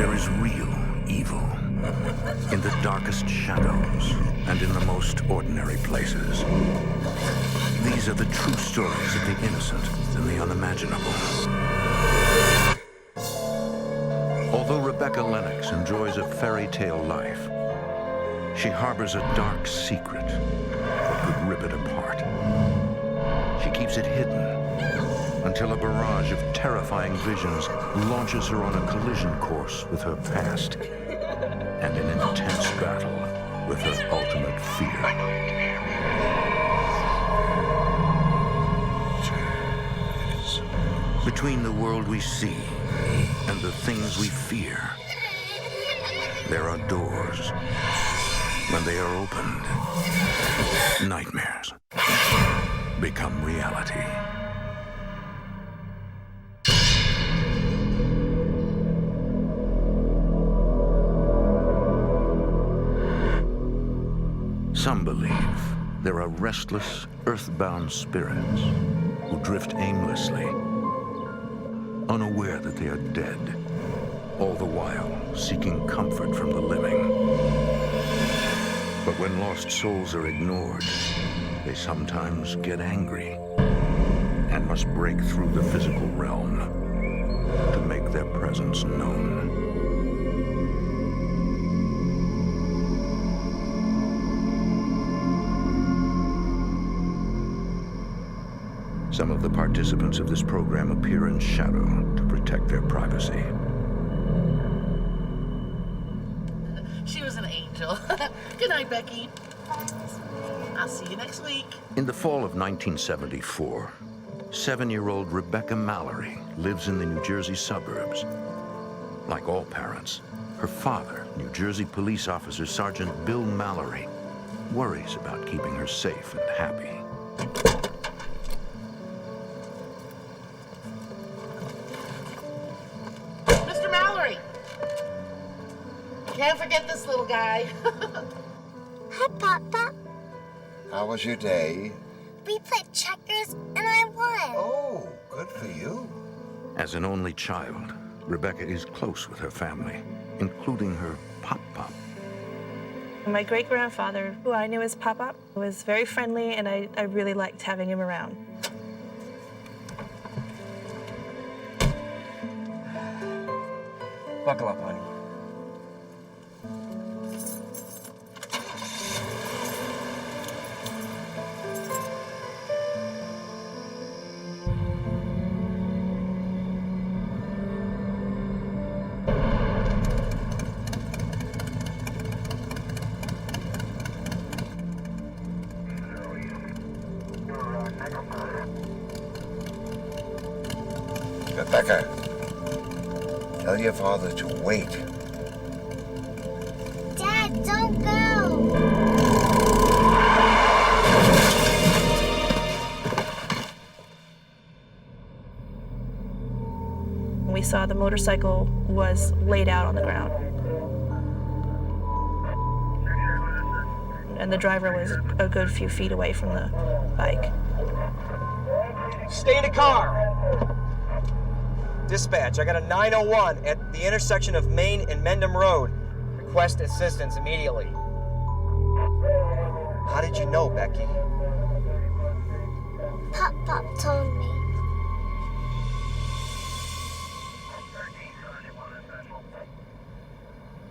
There is real evil in the darkest shadows and in the most ordinary places. These are the true stories of the innocent and the unimaginable. Although Rebecca Lenox enjoys a fairy tale life, she harbors a dark secret that could rip it apart. She keeps it hidden until a barrage of terrifying visions launches her on a collision course with her past and an intense battle with her ultimate fear. Between the world we see and the things we fear, there are doors. When they are opened, nightmares become reality. Some believe there are restless, earthbound spirits who drift aimlessly, unaware that they are dead, all the while seeking comfort from the living. But when lost souls are ignored, they sometimes get angry and must break through the physical realm to make their presence known. Some of the participants of this program appear in shadow to protect their privacy. She was an angel. Good night, Becky. I'll see you next week. In the fall of 1974, 7-year-old Rebecca Mallory lives in the New Jersey suburbs. Like all parents, her father, New Jersey police officer Sergeant Bill Mallory, worries about keeping her safe and happy. Can't forget this little guy. Hi, Papa. How was your day? We played checkers and I won. Oh, good for you. As an only child, Rebecca is close with her family, including her Pop-Pop. My great-grandfather, who I knew as Pop-Pop, was very friendly, and I really liked having him around. Buckle up, honey. Rebecca, tell your father to wait. Dad, don't go. We saw the motorcycle was laid out on the ground. And the driver was a good few feet away from the bike. Stay in the car! Dispatch, I got a 901 at the intersection of Main and Mendham Road. Request assistance immediately. How did you know, Becky? Pop told me.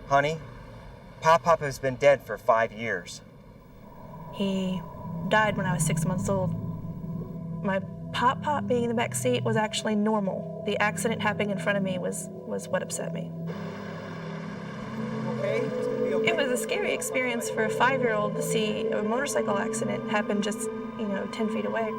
Honey, Pop has been dead for 5 years. He died when I was 6 months old. My Pop being in the back seat was actually normal. The accident happening in front of me was what upset me. Okay? It's gonna be okay. It was a scary experience for a 5-year-old to see a motorcycle accident happen just, 10 feet away.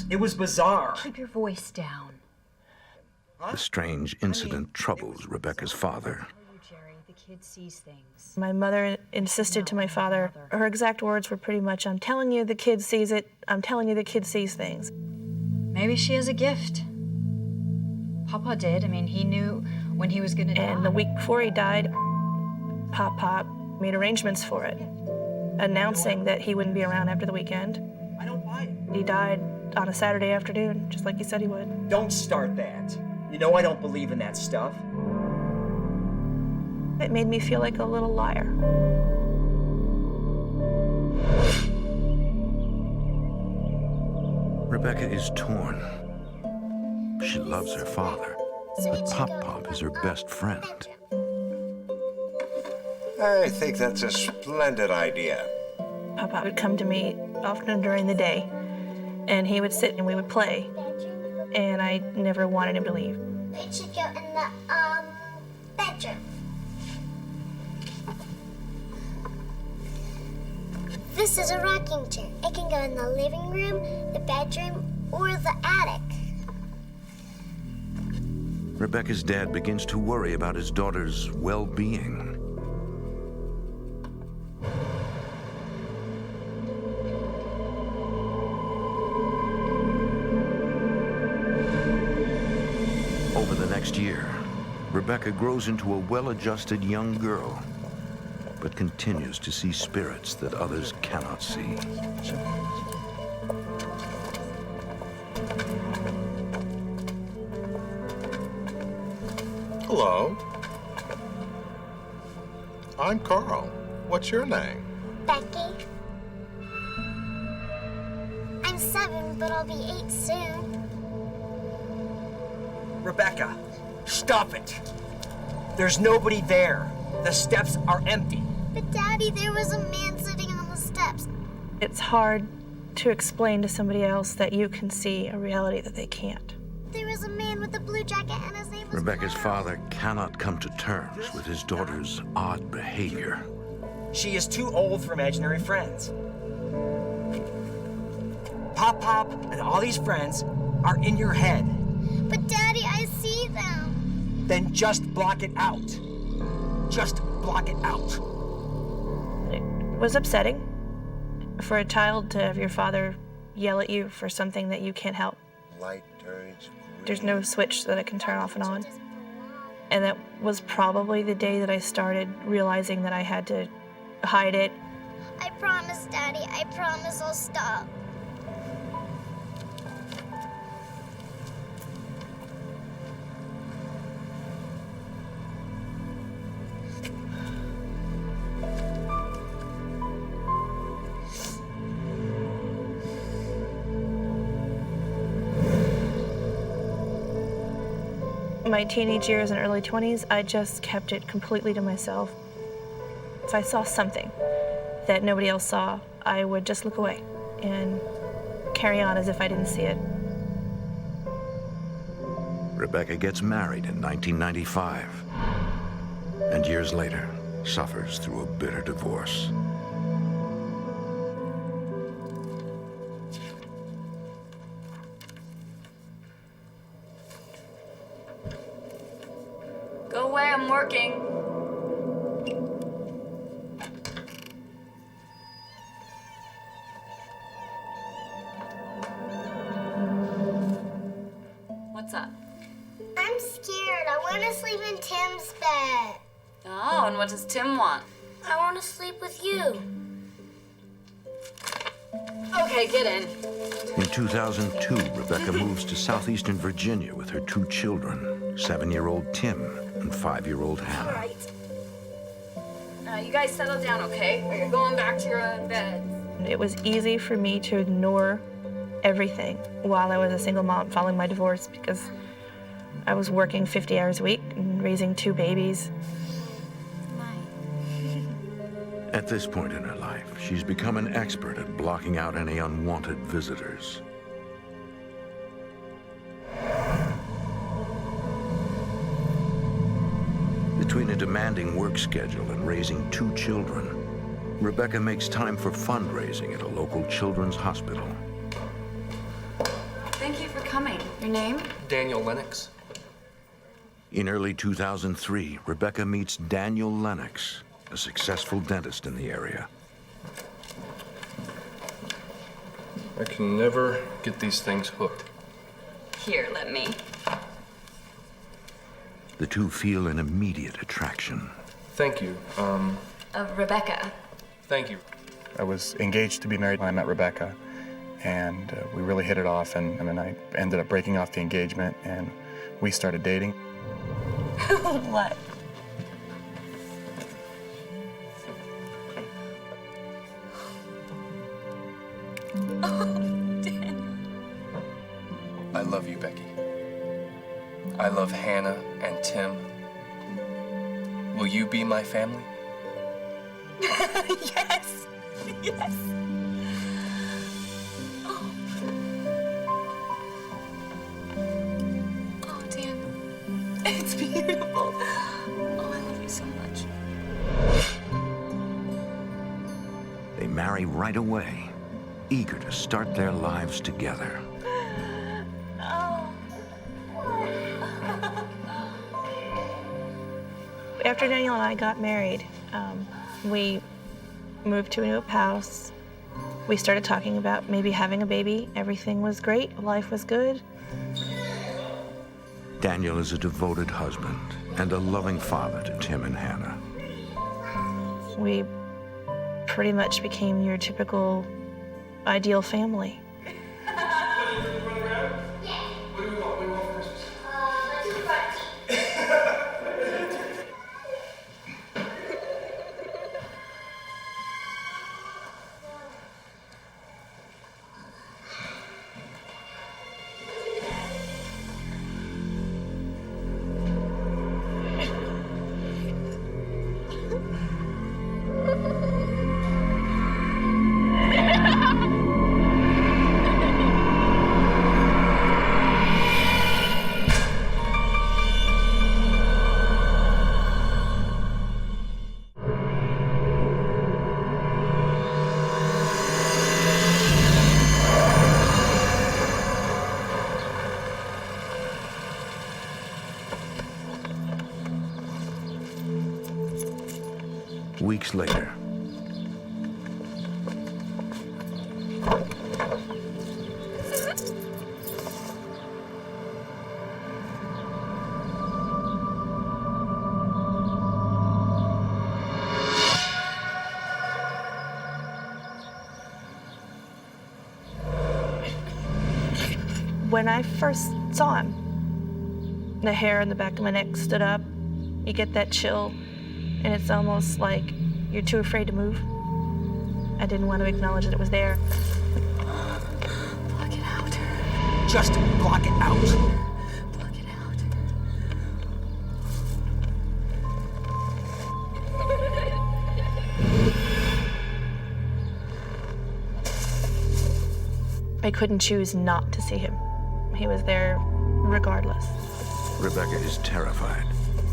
It was bizarre. Keep your voice down. The strange incident troubles Rebecca's father. Jerry, the kid sees things. My mother insisted to my father, her exact words were pretty much, "I'm telling you the kid sees it, I'm telling you the kid sees things." Maybe she has a gift. Papa did. I mean, he knew when he was gonna die. And the week before he died, Pop made arrangements for it, announcing that he wouldn't be around after the weekend. I don't buy it. He died on a Saturday afternoon, just like he said he would. Don't start that. You know I don't believe in that stuff. It made me feel like a little liar. Rebecca is torn. She loves her father, but Pop is her best friend. I think that's a splendid idea. Papa would come to me often during the day, and he would sit and we would play, and I never wanted him to leave. It should go in the bedroom. This is a rocking chair. It can go in the living room, the bedroom, or the attic. Rebecca's dad begins to worry about his daughter's well-being. Over the next year, Rebecca grows into a well-adjusted young girl, but continues to see spirits that others cannot see. Hello. I'm Carl. What's your name? Becky. I'm 7, but I'll be 8 soon. Rebecca, stop it. There's nobody there. The steps are empty. But Daddy, there was a man sitting on the steps. It's hard to explain to somebody else that you can see a reality that they can't. There was a man with a blue jacket and his name was Rebecca's Carl. father cannot come to terms with his daughter's odd behavior. She is too old for imaginary friends. Pop and all these friends are in your head. But Daddy, I see them. Then just block it out. Just block it out. It was upsetting for a child to have your father yell at you for something that you can't help. Light turns green. There's no switch that I can turn off and on. And that was probably the day that I started realizing that I had to hide it. I promise, Daddy. I promise I'll stop. My teenage years and early 20s, I just kept it completely to myself. If I saw something that nobody else saw, I would just look away and carry on as if I didn't see it. Rebecca gets married in 1995, and years later, suffers through a bitter divorce. Go away, I'm working. What's up? I'm scared. I want to sleep in Tim's bed. Oh, and what does Tim want? I want to sleep with you. Okay, get in. In 2002, Rebecca moves to southeastern Virginia with her 2 children, 7-year-old Tim and 5-year-old All Hannah. right. You guys settle down, okay? Or you're going back to your own bed. It was easy for me to ignore everything while I was a single mom following my divorce because I was working 50 hours a week and raising 2 babies. At this point in her life, she's become an expert at blocking out any unwanted visitors. Between a demanding work schedule and raising 2 children, Rebecca makes time for fundraising at a local children's hospital. Thank you for coming. Your name? Daniel Lenox. In early 2003, Rebecca meets Daniel Lenox, a successful dentist in the area. I can never get these things hooked. Here, let me. The two feel an immediate attraction. Thank you. Rebecca. Thank you. I was engaged to be married when I met Rebecca, and we really hit it off, and I ended up breaking off the engagement, and we started dating. What? I love you, Becky. I love Hannah and Tim. Will you be my family? Yes. Yes. Oh. Oh, Dan. It's beautiful. Oh, I love you so much. They marry right away, eager to start their lives together. After Daniel and I got married, we moved to a new house. We started talking about maybe having a baby. Everything was great. Life was good. Daniel is a devoted husband and a loving father to Tim and Hannah. We pretty much became your typical ideal family. Weeks later, when I first saw him, the hair on the back of my neck stood up. You get that chill, and it's almost like you're too afraid to move. I didn't want to acknowledge that it was there. Block it out. Just block it out. Block it out. I couldn't choose not to see him. He was there regardless. Rebecca is terrified.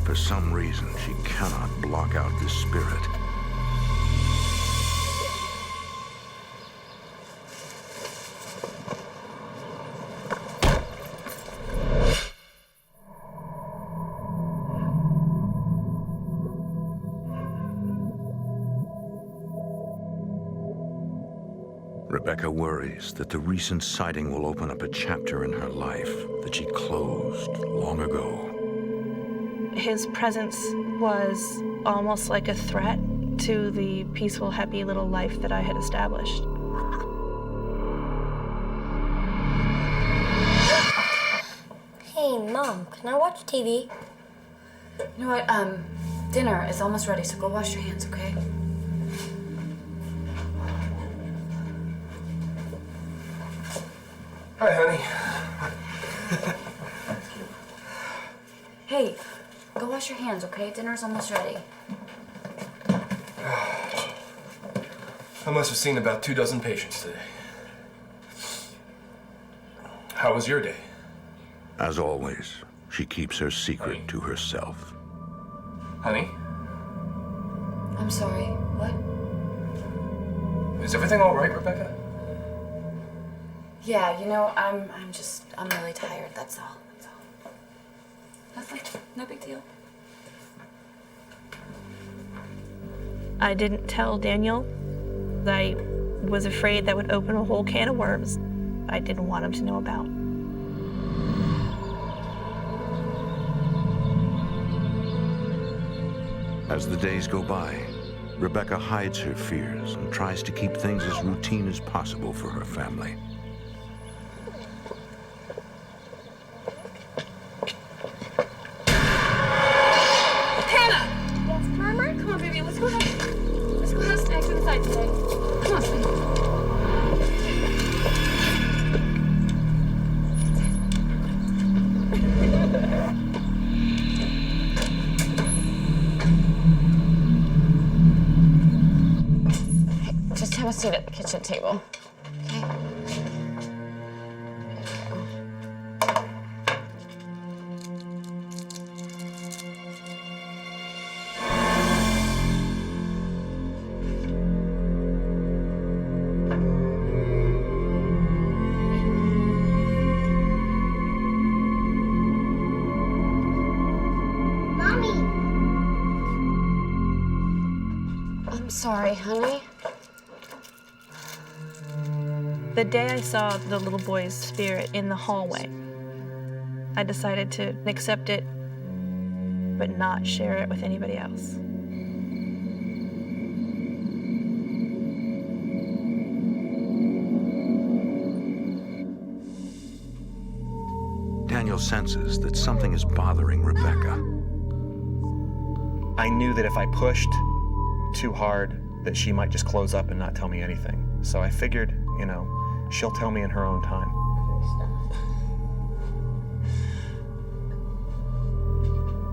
For some reason, she cannot block out this spirit. Rebecca worries that the recent sighting will open up a chapter in her life that she closed long ago. His presence was almost like a threat to the peaceful, happy little life that I had established. Hey, Mom, can I watch TV? You know what? Dinner is almost ready, so go wash your hands, okay? Hi, honey. Hey, go wash your hands, okay? Dinner's almost ready. I must have seen about 24 patients today. How was your day? As always, she keeps her secret to herself. Honey? I'm sorry. What? Is everything all right, Rebecca? Yeah, you know, I'm really tired, that's all. Nothing. No big deal. I didn't tell Daniel. I was afraid that would open a whole can of worms I didn't want him to know about. As the days go by, Rebecca hides her fears and tries to keep things as routine as possible for her family. Hannah! Yes, Mama? Come on, baby, let's go ahead. Let's go have snacks inside today. Come on, sweetie. Just have a seat at the kitchen table, okay? Mommy! I'm sorry, honey. The day I saw the little boy's spirit in the hallway, I decided to accept it, but not share it with anybody else. Daniel senses that something is bothering Rebecca. I knew that if I pushed too hard, that she might just close up and not tell me anything. So I figured, she'll tell me in her own time.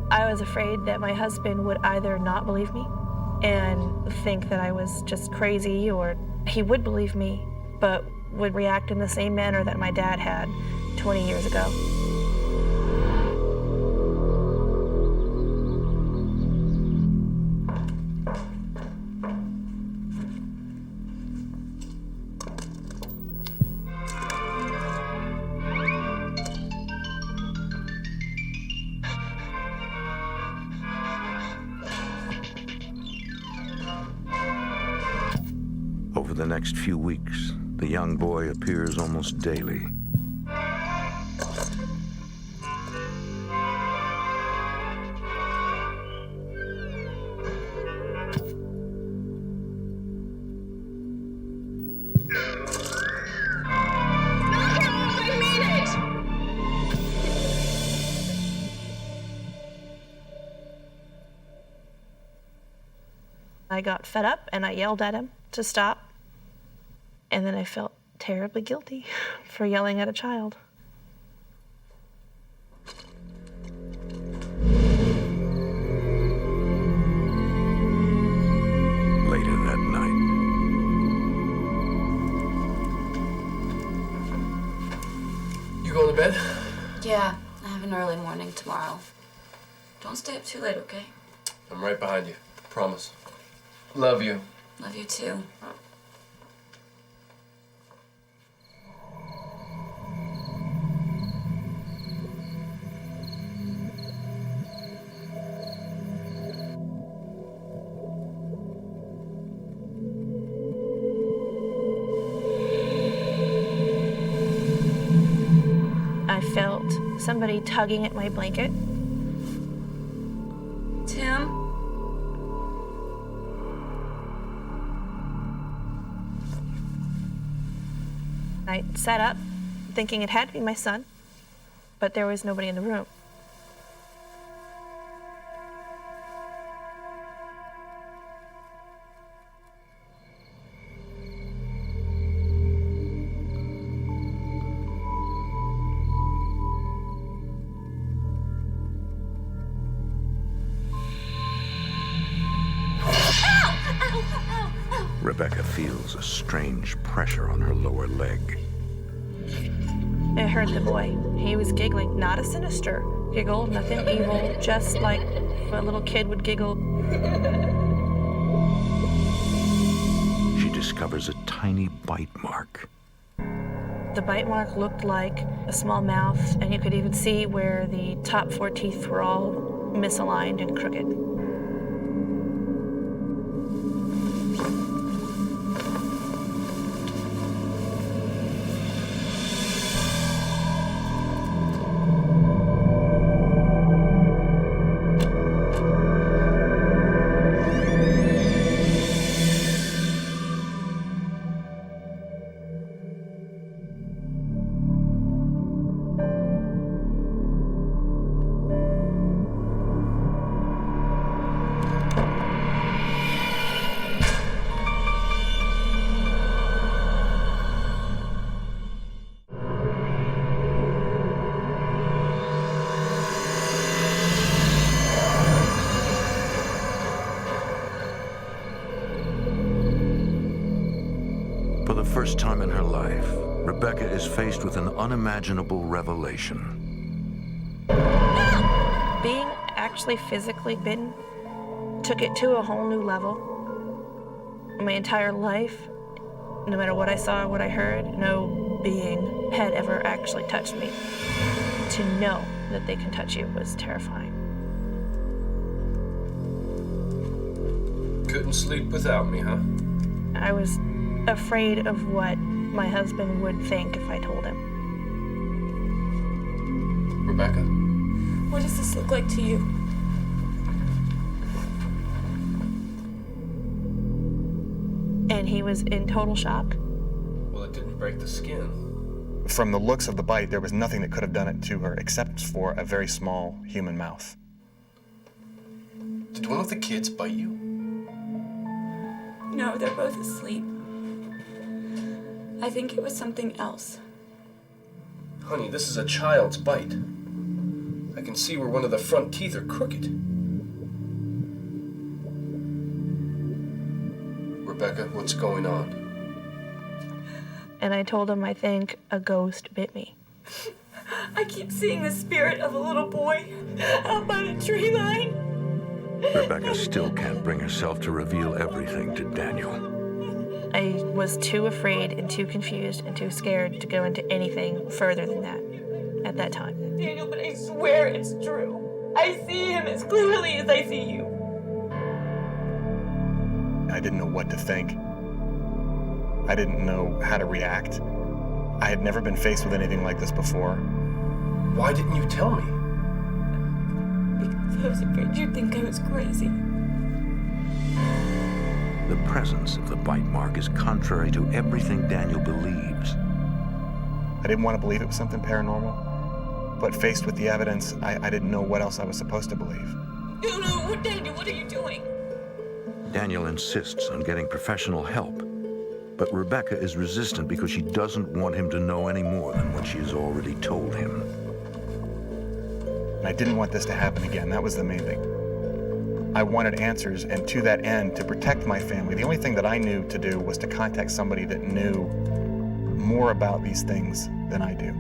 I was afraid that my husband would either not believe me and think that I was just crazy, or he would believe me, but would react in the same manner that my dad had 20 years ago. Over the next few weeks, the young boy appears almost daily. I got fed up and I yelled at him to stop. And then I felt terribly guilty for yelling at a child. Later that night, You going to bed? Yeah, I have an early morning tomorrow. Don't stay up too late, okay? I'm right behind you. Promise. Love you. Love you too. I felt somebody tugging at my blanket. Tim? I sat up, thinking it had to be my son, but there was nobody in the room. Rebecca feels a strange pressure on her lower leg. It hurt the boy. He was giggling, not a sinister giggle, nothing evil, just like a little kid would giggle. She discovers a tiny bite mark. The bite mark looked like a small mouth, and you could even see where the top 4 teeth were all misaligned and crooked. first time in her life, Rebecca is faced with an unimaginable revelation. Being actually physically bitten took it to a whole new level. My entire life, no matter what I saw, what I heard, no being had ever actually touched me. To know that they can touch you was terrifying. Couldn't sleep without me, huh? I was afraid of what my husband would think if I told him. Rebecca? What does this look like to you? And he was in total shock. Well, it didn't break the skin. From the looks of the bite, there was nothing that could have done it to her except for a very small human mouth. Did one of the kids bite you? No, they're both asleep. I think it was something else. Honey, this is a child's bite. I can see where one of the front teeth are crooked. Rebecca, what's going on? And I told him I think a ghost bit me. I keep seeing the spirit of a little boy out by the tree line. Rebecca still can't bring herself to reveal everything to Daniel. I was too afraid and too confused and too scared to go into anything further than that at that time. Daniel, but I swear it's true. I see him as clearly as I see you. I didn't know what to think. I didn't know how to react. I had never been faced with anything like this before. Why didn't you tell me? Because I was afraid you'd think I was crazy. The presence of the bite mark is contrary to everything Daniel believes. I didn't want to believe it was something paranormal, but faced with the evidence, I didn't know what else I was supposed to believe. No, Daniel, what are you doing? Daniel insists on getting professional help, but Rebecca is resistant because she doesn't want him to know any more than what she has already told him. And I didn't want this to happen again. That was the main thing. I wanted answers, and to that end, to protect my family, the only thing that I knew to do was to contact somebody that knew more about these things than I do.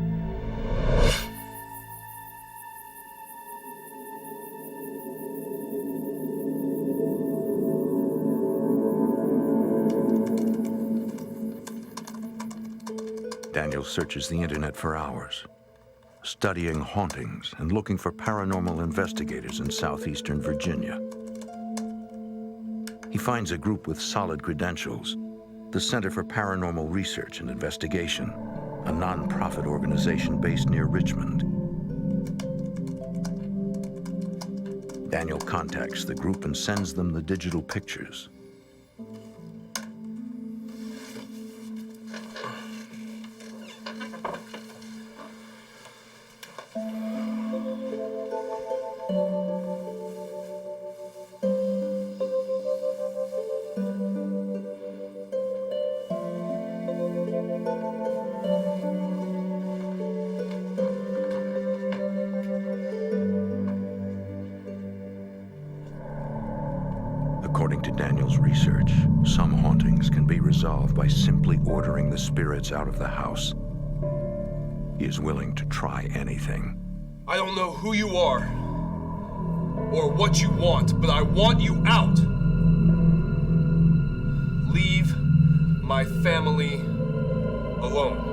Daniel searches the internet for hours, studying hauntings and looking for paranormal investigators in southeastern Virginia. He finds a group with solid credentials, the Center for Paranormal Research and Investigation, a non-profit organization based near Richmond. Daniel contacts the group and sends them the digital pictures. According to Daniel's research, some hauntings can be resolved by simply ordering the spirits out of the house. He is willing to try anything. I don't know who you are or what you want, but I want you out. Leave my family alone.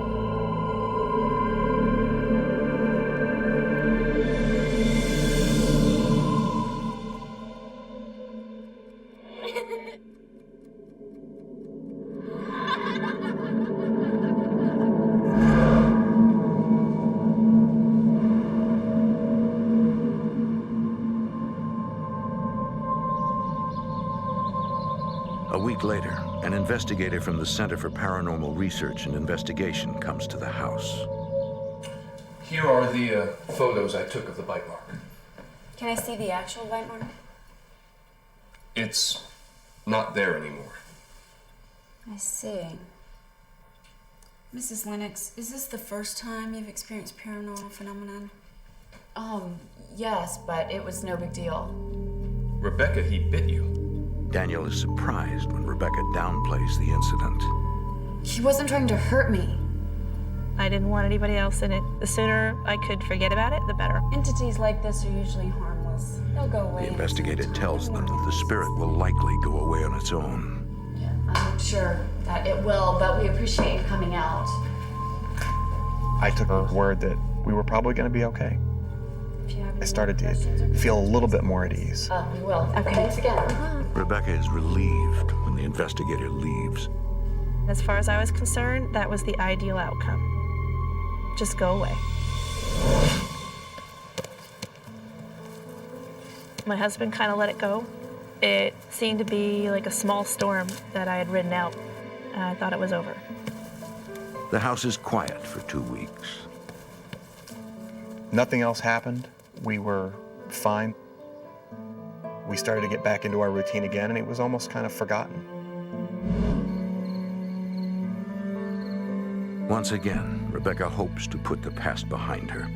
A week later, an investigator from the Center for Paranormal Research and Investigation comes to the house. Here are the photos I took of the bite mark. Can I see the actual bite mark? It's not there anymore. I see. Mrs. Lennox, is this the first time you've experienced paranormal phenomenon? Yes, but it was no big deal. Rebecca, he bit you. Daniel is surprised when Rebecca downplays the incident. He wasn't trying to hurt me. I didn't want anybody else in it. The sooner I could forget about it, the better. Entities like this are usually harmless. They'll go away. The investigator tells them that the spirit will likely go away on its own. Yeah, I'm sure that it will, but we appreciate you coming out. I took her word that we were probably going to be okay. I started to feel a little bit more at ease. We will. Okay. Thanks again. Rebecca is relieved when the investigator leaves. As far as I was concerned, that was the ideal outcome. Just go away. My husband kind of let it go. It seemed to be like a small storm that I had ridden out, and I thought it was over. The house is quiet for 2 weeks. Nothing else happened. We were fine. We started to get back into our routine again, and it was almost kind of forgotten. Once again, Rebecca hopes to put the past behind her.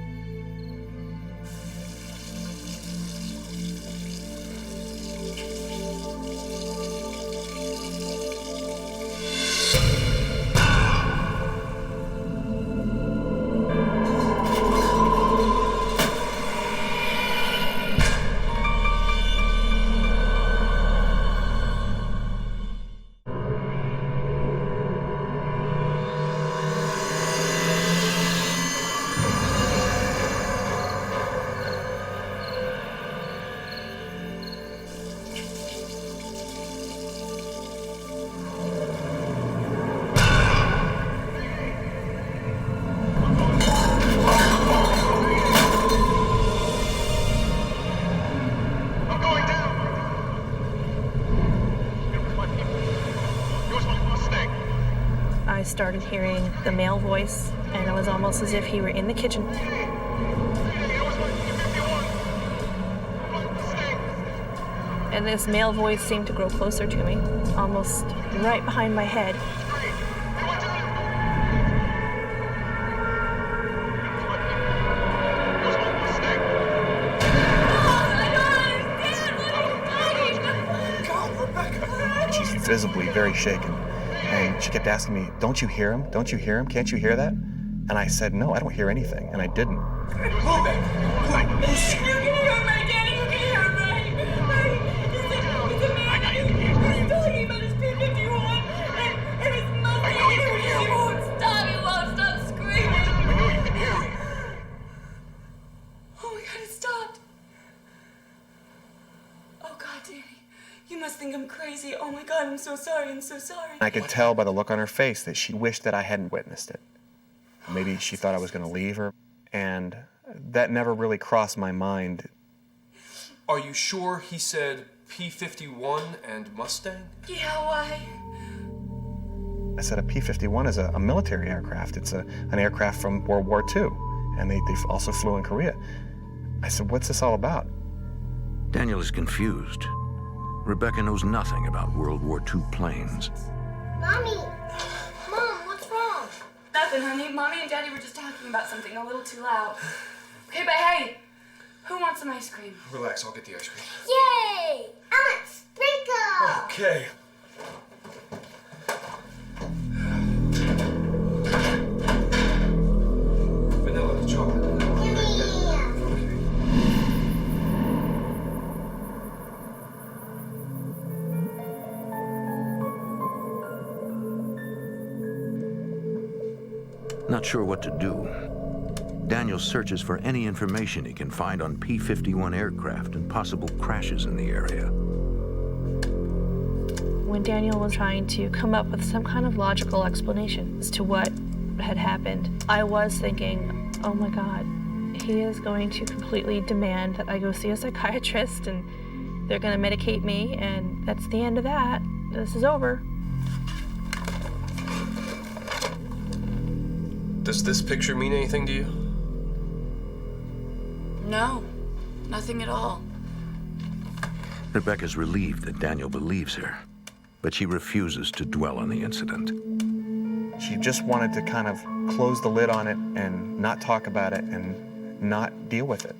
I started hearing the male voice, and it was almost as if he were in the kitchen. And this male voice seemed to grow closer to me, almost right behind my head. She's visibly very shaken. And she kept asking me, "Don't you hear him? Don't you hear him? Can't you hear that?" And I said, "No, I don't hear anything." And I didn't. Oh my God, I'm so sorry, I'm so sorry. I could tell by the look on her face that she wished that I hadn't witnessed it. Maybe she thought I was going to leave her, and that never really crossed my mind. Are you sure he said P-51 and Mustang? Yeah, why? I said a P-51 is a military aircraft. It's an aircraft from World War II, and they also flew in Korea. I said, "What's this all about?" Daniel is confused. Rebecca knows nothing about World War II planes. Mommy! Mom, what's wrong? Nothing, honey. Mommy and Daddy were just talking about something a little too loud. Okay, but hey, who wants some ice cream? Relax, I'll get the ice cream. Yay! I want sprinkles! Okay. Vanilla, chocolate. Not sure what to do. Daniel searches for any information he can find on P-51 aircraft and possible crashes in the area. When Daniel was trying to come up with some kind of logical explanation as to what had happened, I was thinking, oh my God, he is going to completely demand that I go see a psychiatrist, and they're going to medicate me, and that's the end of that. This is over. Does this picture mean anything to you? No, nothing at all. Rebecca's relieved that Daniel believes her, but she refuses to dwell on the incident. She just wanted to kind of close the lid on it and not talk about it and not deal with it.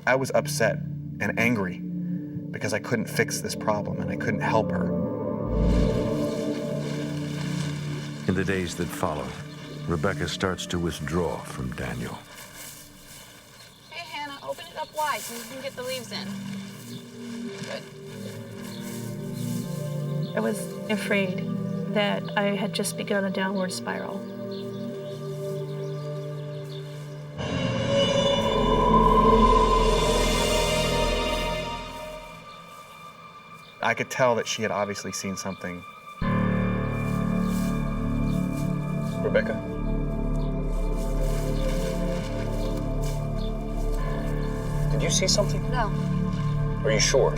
I was upset and angry because I couldn't fix this problem and I couldn't help her. In the days that follow, Rebecca starts to withdraw from Daniel. Hey, Hannah, open it up wide so you can get the leaves in. Good. I was afraid that I had just begun a downward spiral. I could tell that she had obviously seen something. Rebecca? Did you see something? No. Are you sure?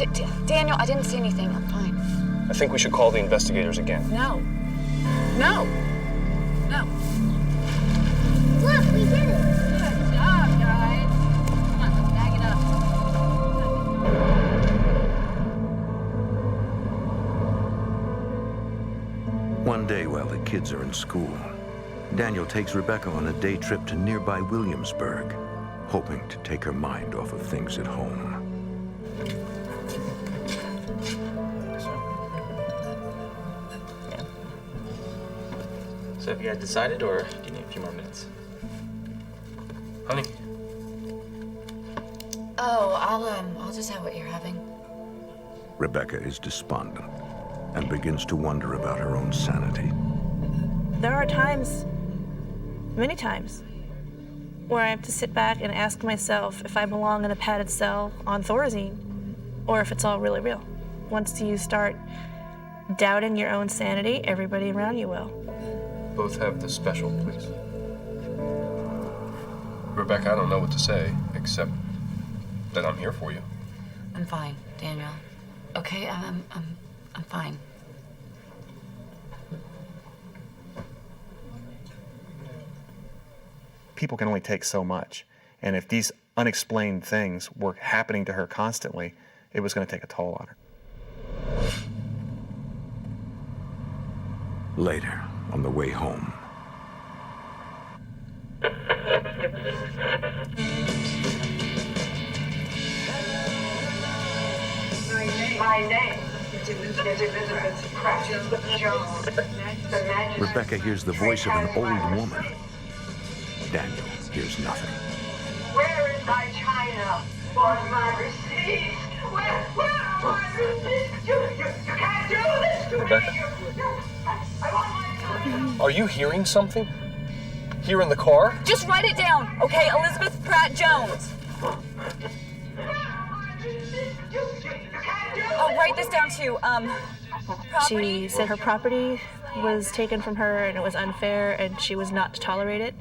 Daniel, I didn't see anything. I'm fine. I think we should call the investigators again. No. No. No. Look, we did it. Good job, guys. Come on, let's bag it up. One day while the kids are in school, Daniel takes Rebecca on a day trip to nearby Williamsburg, hoping to take her mind off of things at home. So have you guys decided, or do you need a few more minutes? Honey. Oh, I'll just have what you're having. Rebecca is despondent and begins to wonder about her own sanity. There are times, many times, where I have to sit back and ask myself if I belong in a padded cell on Thorazine, or if it's all really real. Once you start doubting your own sanity, everybody around you will. Both have the special, please. Rebecca, I don't know what to say, except that I'm here for you. I'm fine, Daniel. Okay, I'm fine. People can only take so much. And if these unexplained things were happening to her constantly, it was going to take a toll on her. Later, on the way home, My name is Elizabeth Pratt Jones. Rebecca hears the voice of an old woman. Daniel hears nothing. Where is my china? On my receipts? Where are my receipts? You can't do this to Rebecca? me. I want my china. Are you hearing something? Here in the car? Just write it down, okay? Elizabeth Pratt Jones. Oh, write this down too. She said her property was taken from her and it was unfair and she was not to tolerate it.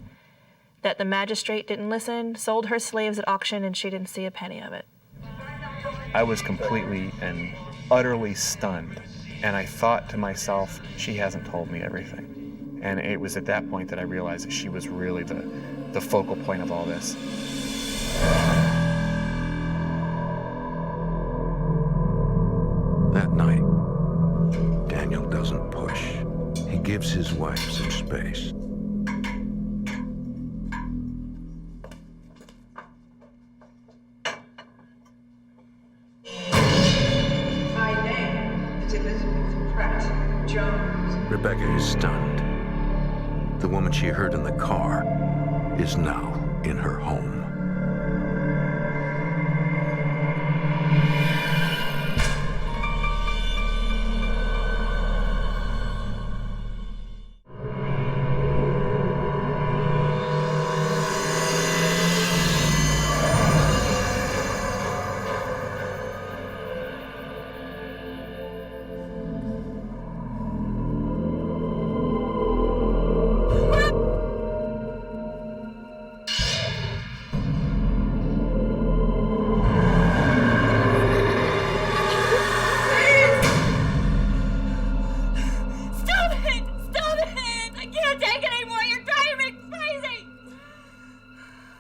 That the magistrate didn't listen, sold her slaves at auction, and she didn't see a penny of it. I was completely and utterly stunned. And I thought to myself, she hasn't told me everything. And it was at that point that I realized that she was really the focal point of all this. That night, Daniel doesn't push. He gives his wife some space. My name is Elizabeth Pratt Jones. Rebecca is stunned. The woman she heard in the car is now in her home.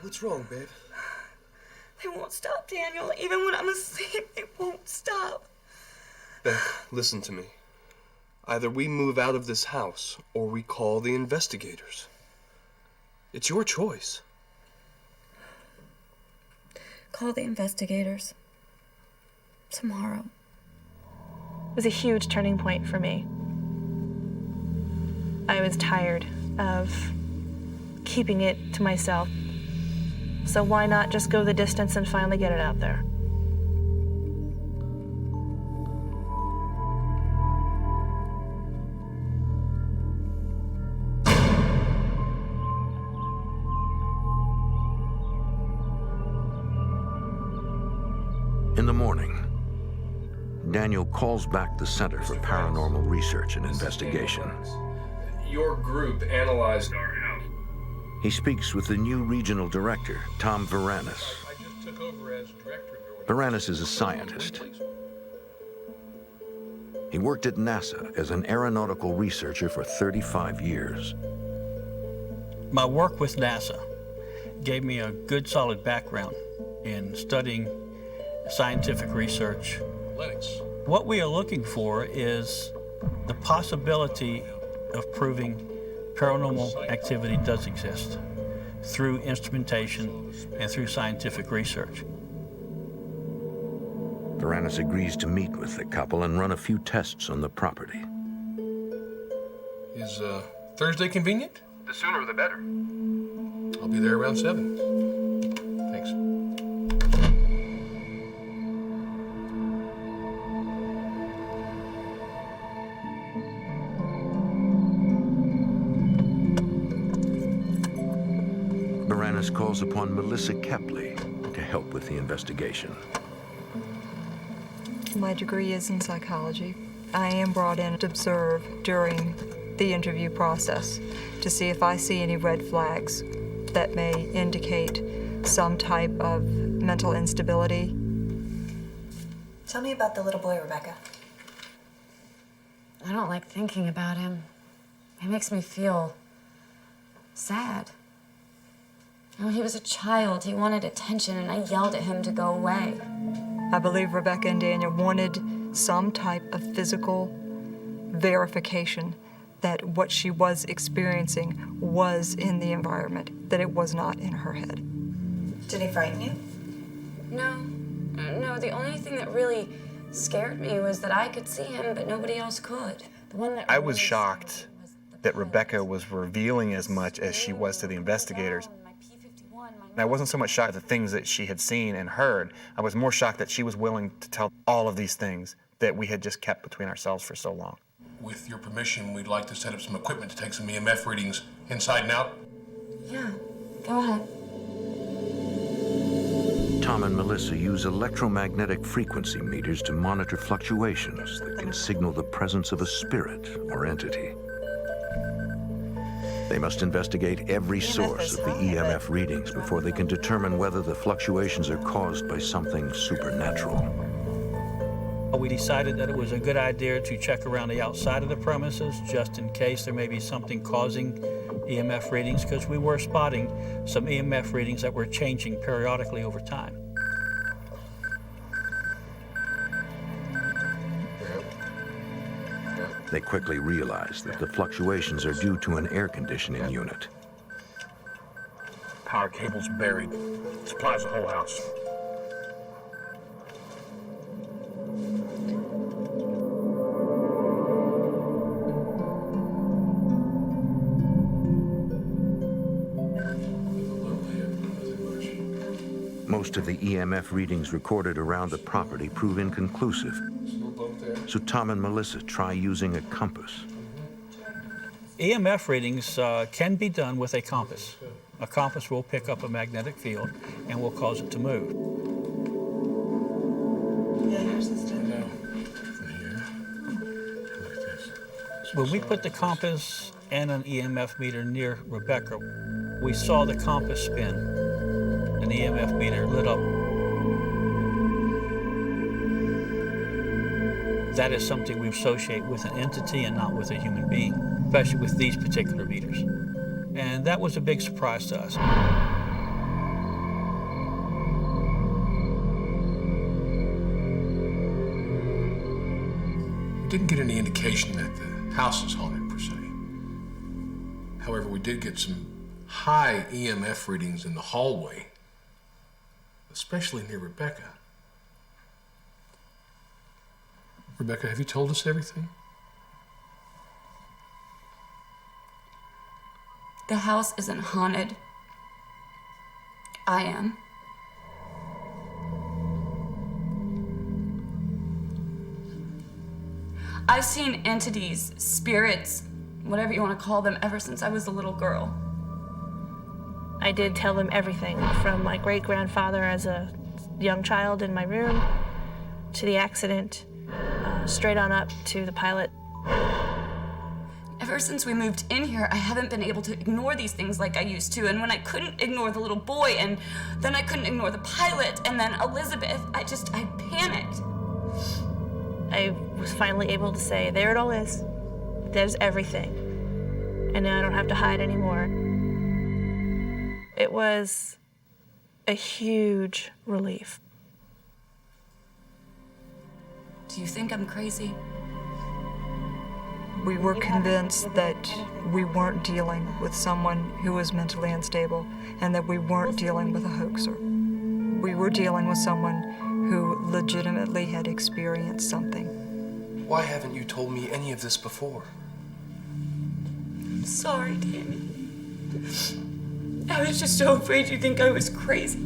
What's wrong, babe? They won't stop, Daniel. Even when I'm asleep, they won't stop. Beck, listen to me. Either we move out of this house, or we call the investigators. It's your choice. Call the investigators. Tomorrow. It was a huge turning point for me. I was tired of keeping it to myself. So why not just go the distance and finally get it out there? In the morning, Daniel calls back the Center for Paranormal Research and Investigation. Your group analyzed our house. He speaks with the new regional director, Tom Varanus. I just took over as director. Varanus is a scientist. He worked at NASA as an aeronautical researcher for 35 years. My work with NASA gave me a good solid background in studying scientific research. Lenox. What we are looking for is the possibility of proving paranormal activity does exist through instrumentation and through scientific research. Varanus agrees to meet with the couple and run a few tests on the property. Is Thursday convenient? The sooner the better. I'll be there around 7. Thanks. Varanus calls upon Melissa Kepley to help with the investigation. My degree is in psychology. I am brought in to observe during the interview process to see if I see any red flags that may indicate some type of mental instability. Tell me about the little boy, Rebecca. I don't like thinking about him. He makes me feel sad. You know, he was a child. He wanted attention, and I yelled at him to go away. I believe Rebecca and Daniel wanted some type of physical verification that what she was experiencing was in the environment, that it was not in her head. Did he frighten you? No, the only thing that really scared me was that I could see him, but nobody else could. The one that I was shocked that Rebecca was revealing as much as she was to the investigators. And I wasn't so much shocked at the things that she had seen and heard. I was more shocked that she was willing to tell all of these things that we had just kept between ourselves for so long. With your permission, we'd like to set up some equipment to take some EMF readings inside and out. Yeah, go ahead. Tom and Melissa use electromagnetic frequency meters to monitor fluctuations that can signal the presence of a spirit or entity. They must investigate every source of the EMF readings before they can determine whether the fluctuations are caused by something supernatural. We decided that it was a good idea to check around the outside of the premises just in case there may be something causing EMF readings, because we were spotting some EMF readings that were changing periodically over time. They quickly realize that the fluctuations are due to an air conditioning unit. Power cable's buried. Supplies the whole house. Most of the EMF readings recorded around the property prove inconclusive. So Tom and Melissa try using a compass. EMF readings can be done with a compass. A compass will pick up a magnetic field and will cause it to move. Yeah, yours is done. When we put the compass and an EMF meter near Rebecca, we saw the compass spin and the EMF meter lit up. That is something we associate with an entity and not with a human being, especially with these particular meters. And that was a big surprise to us. We didn't get any indication that the house is haunted, per se. However, we did get some high EMF readings in the hallway, especially near Rebecca. Rebecca, have you told us everything? The house isn't haunted. I am. I've seen entities, spirits, whatever you want to call them, ever since I was a little girl. I did tell them everything, from my great-grandfather as a young child in my room, to the accident, straight on up to the pilot. Ever since we moved in here, I haven't been able to ignore these things like I used to. And when I couldn't ignore the little boy, and then I couldn't ignore the pilot, and then Elizabeth, I panicked. I was finally able to say, there it all is. There's everything. And now I don't have to hide anymore. It was a huge relief. Do you think I'm crazy? We were convinced that we weren't dealing with someone who was mentally unstable and that we weren't dealing with a hoaxer. We were dealing with someone who legitimately had experienced something. Why haven't you told me any of this before? I'm sorry, Danny. I was just so afraid you'd think I was crazy.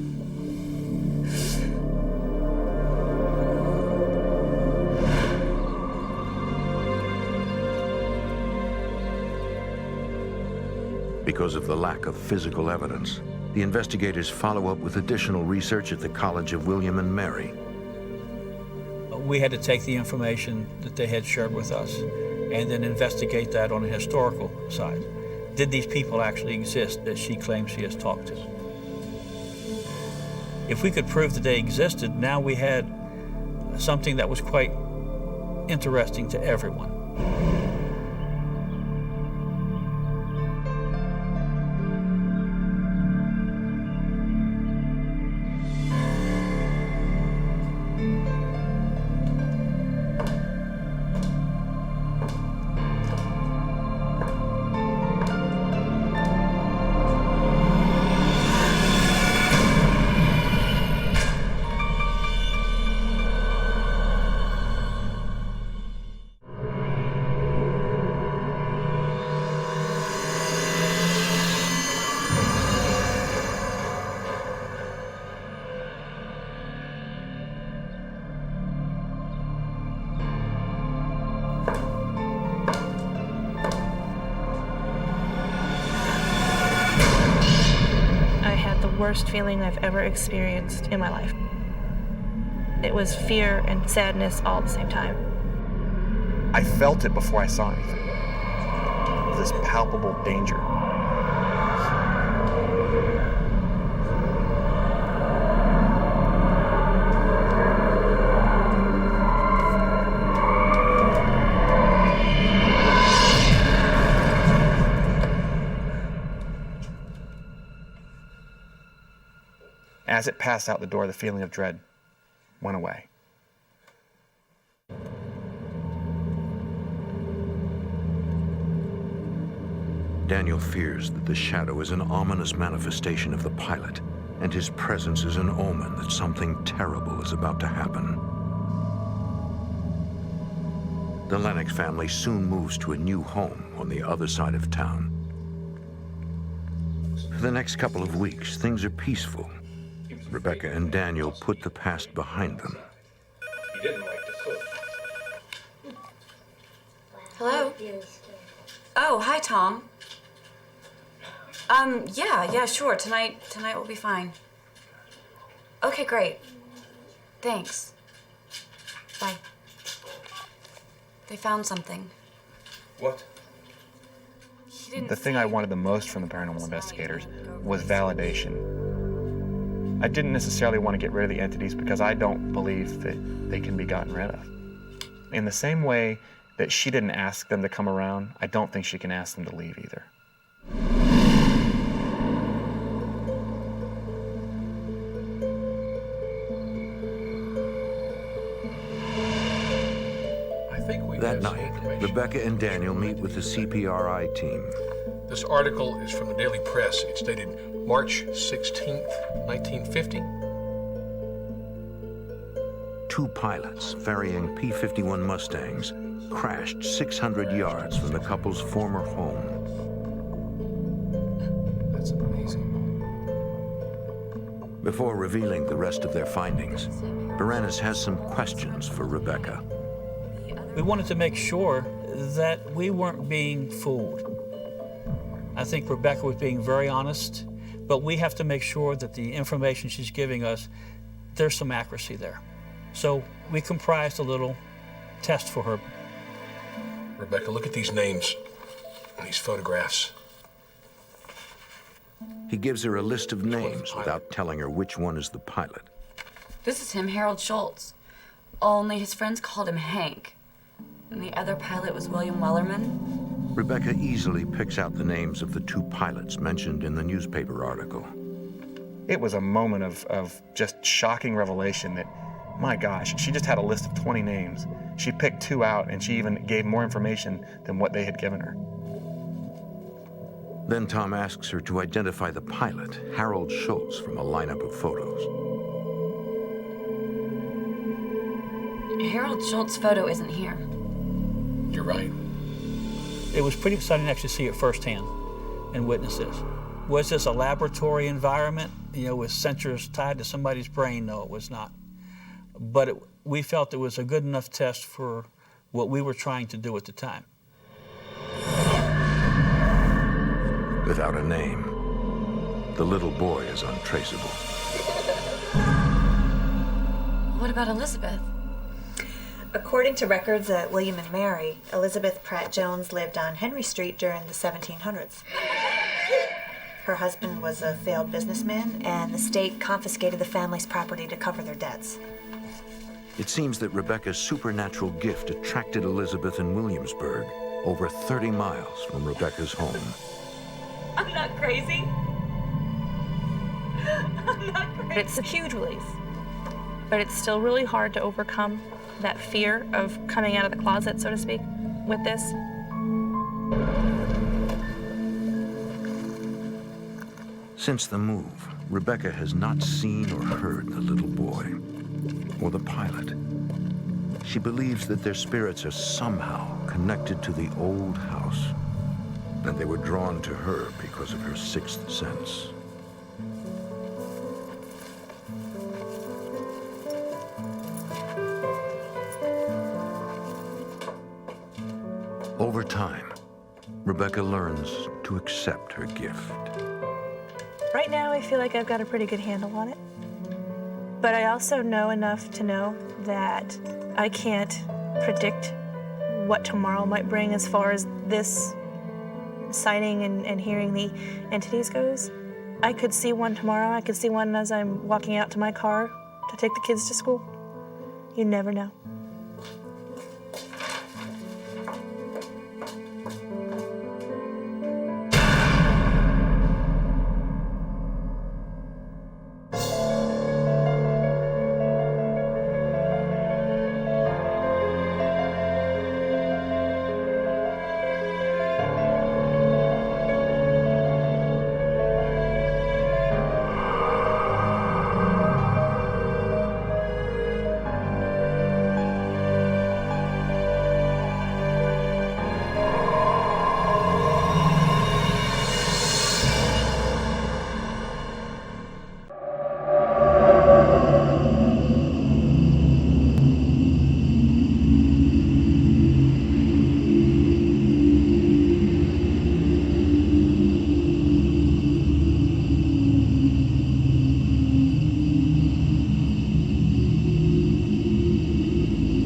Because of the lack of physical evidence, the investigators follow up with additional research at the College of William and Mary. We had to take the information that they had shared with us and then investigate that on a historical side. Did these people actually exist that she claims she has talked to? If we could prove that they existed, now we had something that was quite interesting to everyone. Worst feeling I've ever experienced in my life. It was fear and sadness all at the same time. I felt it before I saw anything. This palpable danger. As it passed out the door, the feeling of dread went away. Daniel fears that the shadow is an ominous manifestation of the pilot, and his presence is an omen that something terrible is about to happen. The Lenox family soon moves to a new home on the other side of town. For the next couple of weeks, things are peaceful. Rebecca and Daniel put the past behind them. You didn't like to cook. Hello? Oh, hi, Tom. Yeah, sure. Tonight will be fine. Okay, great. Thanks. Bye. They found something. What? The thing I wanted the most from the paranormal investigators was validation. I didn't necessarily want to get rid of the entities because I don't believe that they can be gotten rid of. In the same way that she didn't ask them to come around, I don't think she can ask them to leave either. That night, Rebecca and Daniel meet with the CPRI team. This article is from the Daily Press. It's dated March 16th, 1950. Two pilots ferrying P-51 Mustangs crashed 600 yards from the couple's former home. Before revealing the rest of their findings, Baranis has some questions for Rebecca. We wanted to make sure that we weren't being fooled. I think Rebecca was being very honest, but we have to make sure that the information she's giving us, there's some accuracy there. So we comprised a little test for her. Rebecca, look at these names and these photographs. He gives her a list of names without telling her which one is the pilot. This is him, Harold Schultz. Only his friends called him Hank. And the other pilot was William Wellerman. Rebecca easily picks out the names of the 2 pilots mentioned in the newspaper article. It was a moment of just shocking revelation that, my gosh, she just had a list of 20 names. She picked 2 out, and she even gave more information than what they had given her. Then Tom asks her to identify the pilot, Harold Schultz, from a lineup of photos. Harold Schultz's photo isn't here. You're right. It was pretty exciting to actually see it firsthand and witness this. Was this a laboratory environment, with sensors tied to somebody's brain? No, it was not. But we felt it was a good enough test for what we were trying to do at the time. Without a name, the little boy is untraceable. What about Elizabeth? According to records at William and Mary, Elizabeth Pratt Jones lived on Henry Street during the 1700s. Her husband was a failed businessman, and the state confiscated the family's property to cover their debts. It seems that Rebecca's supernatural gift attracted Elizabeth in Williamsburg, over 30 miles from Rebecca's home. I'm not crazy. I'm not crazy. It's a huge relief, but it's still really hard to overcome that fear of coming out of the closet, so to speak, with this. Since the move, Rebecca has not seen or heard the little boy or the pilot. She believes that their spirits are somehow connected to the old house, and they were drawn to her because of her 6th sense. Over time, Rebecca learns to accept her gift. Right now, I feel like I've got a pretty good handle on it. But I also know enough to know that I can't predict what tomorrow might bring as far as this sighting and hearing the entities goes. I could see one tomorrow. I could see one as I'm walking out to my car to take the kids to school. You never know.